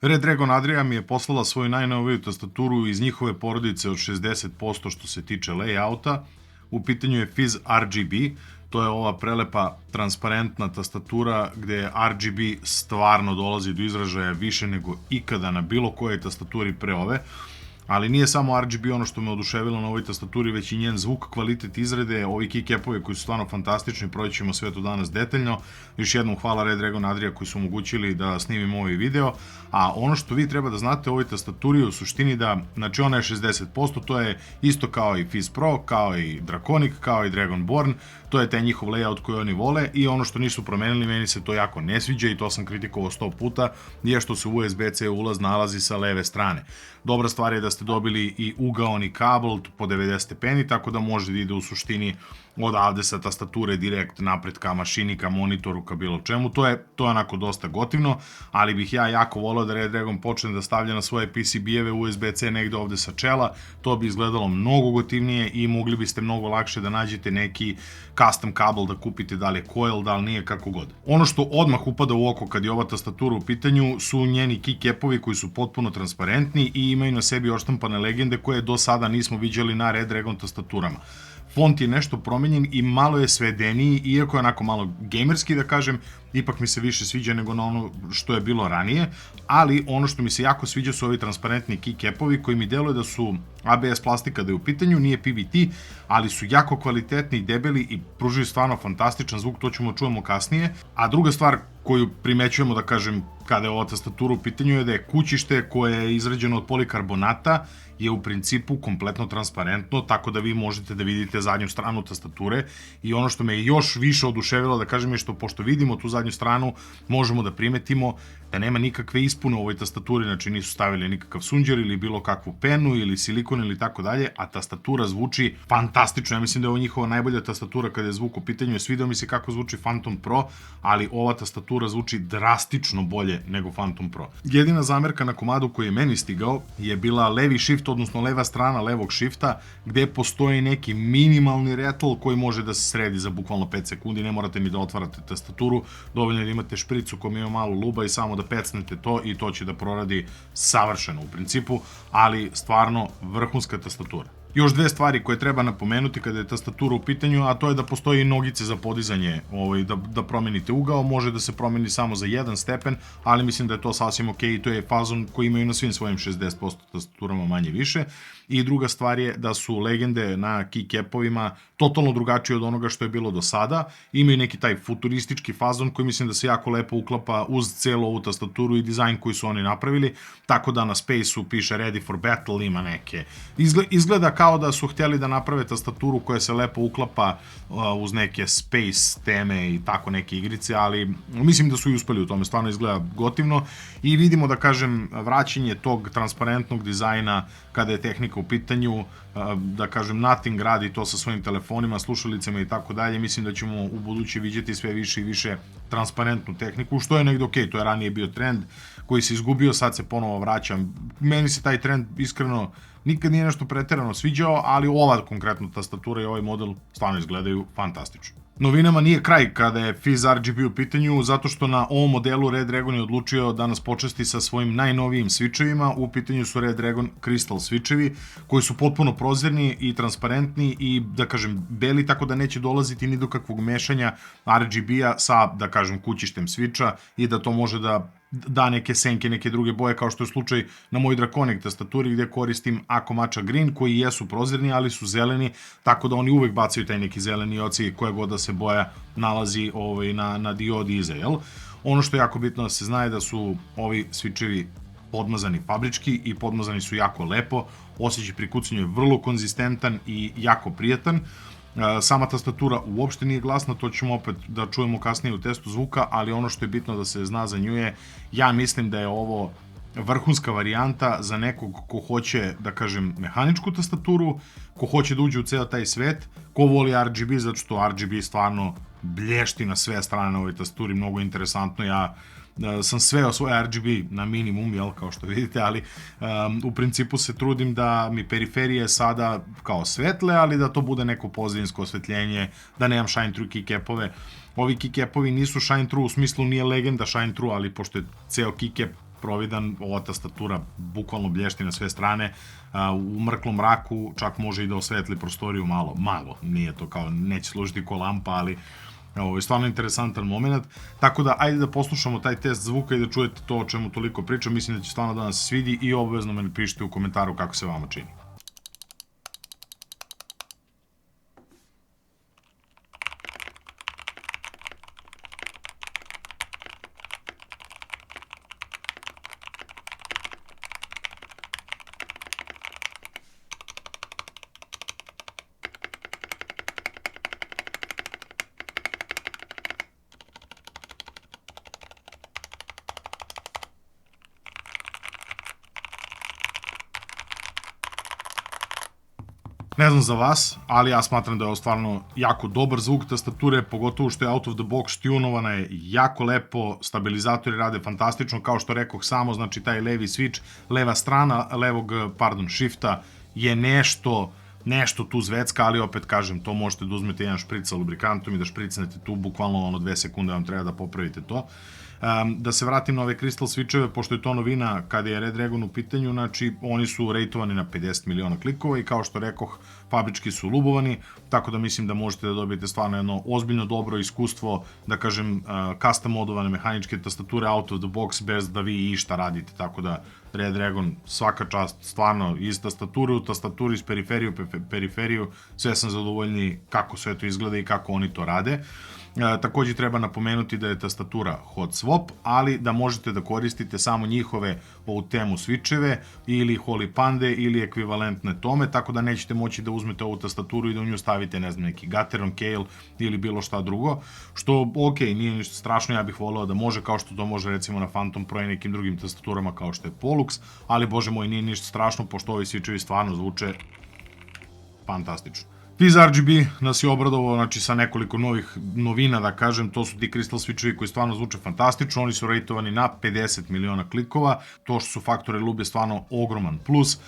Red Dragon Adria mi je poslala svoju najnoviju tastaturu iz njihove porodice od 60% što se tiče layouta. U pitanju je Fizz RGB, to je ova prelepa transparentna tastatura gde RGB stvarno dolazi do izražaja više nego ikada na bilo kojoj tastaturi pre ove. Ali nije samo RGB ono što me oduševilo na ovoj tastaturi, već i njen zvuk, kvalitet izrade, ovi keycapovi koji su stvarno fantastični, proći ćemo sve to danas detaljno. Još jednom hvala Red Dragon Adria koji su omogućili da snimim ovaj video, a ono što vi treba da znate o ovoj tastaturi je u suštini da, znači ona je 60%, to je isto kao i Fizz Pro, kao i Draconic, kao i Dragonborn, to je taj njihov layout koji oni vole i ono što nisu promenili, meni se to jako ne sviđa i to sam kritikovao 100 puta, je što se USB-C ulaz nalazi sa leve strane. Dobra stvar je da ste dobili i ugaoni kabel po 90 stepeni, tako da može da ide u suštini odavde sa tastature direkt napred ka mašini, ka monitoru, ka bilo čemu. To je onako dosta gotivno, ali bih ja jako volao da Red Dragon počne da stavlja na svoje PCB-eve USB-C negde ovde sa čela. To bi izgledalo mnogo gotivnije i mogli biste mnogo lakše da nađete neki custom kabel da kupite, da li je coil, da li nije, kako god. Ono što odmah upada u oko kad je ova tastatura u pitanju su njeni keycapovi koji su potpuno transparentni i imaju na sebi odštampane legende koje do sada nismo viđali na Red Dragon tastaturama. Font je nešto promenjen i malo je svedeniji, iako je onako malo gamerski da kažem, ipak mi se više sviđa nego na ono što je bilo ranije, ali ono što mi se jako sviđa su ovi transparentni keycapovi koji mi deluje da su ABS plastika da je u pitanju, nije PVT, ali su jako kvalitetni i debeli i pružuju stvarno fantastičan zvuk, to ćemo čujemo kasnije. A druga stvar koju primećujemo da kažem kada je ova tastatura u pitanju je da je kućište koje je izrađeno od polikarbonata je u principu kompletno transparentno, tako da vi možete da vidite zadnju stranu tastature i ono što me je još više oduševilo da kažem je što pošto vidimo tu zadnju stranu možemo da primetimo da nema nikakve ispune u ovoj tastaturi, znači nisu stavili nikakav sunđer ili bilo kakvu penu ili silikon ili tako dalje, a tastatura zvuči fantastično. Ja mislim da je ovo njihova najbolja tastatura kada je zvuk u pitanju. Svidao mi se kako zvuči Phantom Pro, ali ova tastatura zvuči drastično bolje nego Phantom Pro. Jedina zamerka na komadu koji je meni stigao je bila levi shift, odnosno leva strana levog shifta, gde postoji neki minimalni rattle koji može da se sredi za bukvalno 5 sekundi, ne morate ni da otvarate tastaturu, dovoljno je da imate špricu koja ima malo luba i samo da pecnete to i to će da proradi savršeno u principu, ali stvarno vrhunska tastatura. Još dve stvari koje treba napomenuti kada je tastatura u pitanju, a to je da postoji nogice za podizanje, da promenite ugao, može da se promeni samo za jedan stepen, ali mislim da je to sasvim ok i to je fazon koji imaju na svim svojim 60% tastaturama manje više. I druga stvar je da su legende na keycapovima totalno drugačije od onoga što je bilo do sada, imaju neki taj futuristički fazon koji mislim da se jako lepo uklapa uz celu ovu tastaturu i dizajn koji su oni napravili, tako da na Space-u piše Ready for Battle, ima neke. Izgleda kao da su htjeli da naprave tastaturu koja se lepo uklapa uz neke Space teme i tako neke igrice, ali mislim da su i uspeli u tome, stvarno izgleda gotivno i vidimo da kažem vraćanje tog transparentnog dizajna kada je tehnika u pitanju, da kažem Nothing radi to sa svojim telefonima, slušalicama i tako dalje, mislim da ćemo u budući vidjeti sve više i više transparentnu tehniku, što je negde ok, to je ranije bio trend koji se izgubio, sad se ponovo vraća. Meni se taj trend iskreno nikad nije nešto preterano sviđao, ali ova konkretno tastatura i ovaj model stvarno izgledaju fantastično. Novinama nije kraj kada je Fizz RGB u pitanju, zato što na ovom modelu Red Dragon je odlučio da nas počasti sa svojim najnovijim switchevima. U pitanju su Red Dragon Crystal switchevi, koji su potpuno prozirni i transparentni i, da kažem, beli, tako da neće dolaziti ni do kakvog mešanja RGB-a sa, da kažem, kućištem switcha i da to može da neke senke, neke druge boje, kao što je slučaj na mojoj Draconic tastaturi gde koristim Ako Matcha Green, koji jesu prozirni, ali su zeleni, tako da oni uvek bacaju taj neki zeleni oci koja god da se boja nalazi na diodi iza, jel? Ono što je jako bitno da se zna je da su ovi switchevi podmazani fabrički i podmazani su jako lepo, osjećaj pri kucanju je vrlo konzistentan i jako prijatan. Sama tastatura uopšte nije glasna, to ćemo opet da čujemo kasnije u testu zvuka, ali ono što je bitno da se zna za nju je, ja mislim da je ovo vrhunska varijanta za nekog ko hoće, da kažem, mehaničku tastaturu, ko hoće da uđe u ceo taj svet, ko voli RGB, zato što RGB stvarno blješti na sve strane na ovoj tastaturi, mnogo interesantno. Ja sam sveo svoj RGB na minimum, jel, kao što vidite, ali u principu se trudim da mi periferije sada kao svetle, ali da to bude neko pozadinsko osvetljenje, da nemam shine through keycapove. Ovi keycapovi nisu shine through, u smislu nije legenda shine through, ali pošto je ceo keycap providan, ova tastatura bukvalno blješti na sve strane, u mrklom mraku čak može i da osvetli prostoriju malo, nije to kao, neće služiti ko lampa, ali ovo je stvarno interesantan moment, tako da ajde da poslušamo taj test zvuka i da čujete to o čemu toliko pričam, mislim da će stvarno da nas svidi i obavezno me napišite u komentaru kako se vama čini. Ne znam za vas, ali ja smatram da je ovo stvarno jako dobar zvuk tastature, pogotovo što je out of the box tunovana je jako lepo, stabilizatori rade fantastično, kao što rekoh samo, znači taj levi switch, leva strana shifta je nešto tu zvecka, ali opet kažem, to možete da uzmete jedan špric sa lubrikantom i da špricnete tu, bukvalno 2 sekunde vam treba da popravite to. Da se vratim na ove Crystal Switcheve, pošto je to novina kada je Red Dragon u pitanju, znači oni su rejtovani na 50 miliona klikova i kao što rekoh, fabrički su lubovani, tako da mislim da možete da dobijete stvarno jedno ozbiljno dobro iskustvo, da kažem, custom modovane mehaničke tastature out of the box bez da vi išta radite, tako da Red Dragon svaka čast, stvarno iz tastature u tastaturu, iz periferiju, sve sam zadovoljni kako sve to izgleda i kako oni to rade. Takođe treba napomenuti da je tastatura hot swap, ali da možete da koristite samo njihove OUTEMU switcheve ili Holy Panda ili ekvivalentne tome, tako da nećete moći da uzmete ovu tastaturu i da u nju stavite, ne znam, neki Gateron, Kailh ili bilo šta drugo, što ok, nije ništa strašno, ja bih voleo da može, kao što to može recimo na Phantom Pro i nekim drugim tastaturama kao što je Pollux, ali bože moj, nije ništa strašno, pošto ovi switchevi stvarno zvuče fantastično. Fiz RGB nas je obradovao, znači sa nekoliko novih novina, da kažem, to su ti Crystal Switchevi koji stvarno zvuče fantastično, oni su rejtovani na 50 miliona klikova, to što su faktore lub je stvarno ogroman plus,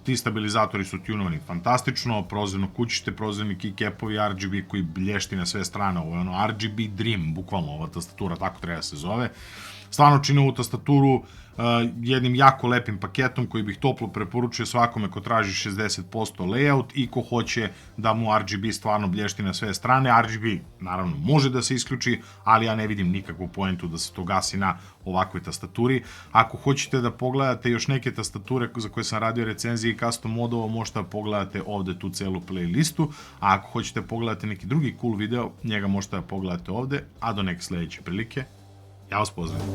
ti stabilizatori su tunovani fantastično, prozirno kućište, prozirni keycapovi, RGB koji blješti na sve strane, ovo je ono RGB Dream, bukvalno ova tastatura, tako treba se zove, stvarno čini ovu tastaturu jednim jako lepim paketom koji bih toplo preporučio svakome ko traži 60% layout i ko hoće da mu RGB stvarno blješti na sve strane. RGB naravno može da se isključi, ali ja ne vidim nikakvu poentu da se to gasi na ovakvoj tastaturi. Ako hoćete da pogledate još neke tastature za koje sam radio recenzije i custom modova, možete da pogledate ovde tu celu playlistu, a ako hoćete da pogledate neki drugi cool video, njega možete da pogledate ovde, a do neke sledeće prilike, ja vas pozdravim.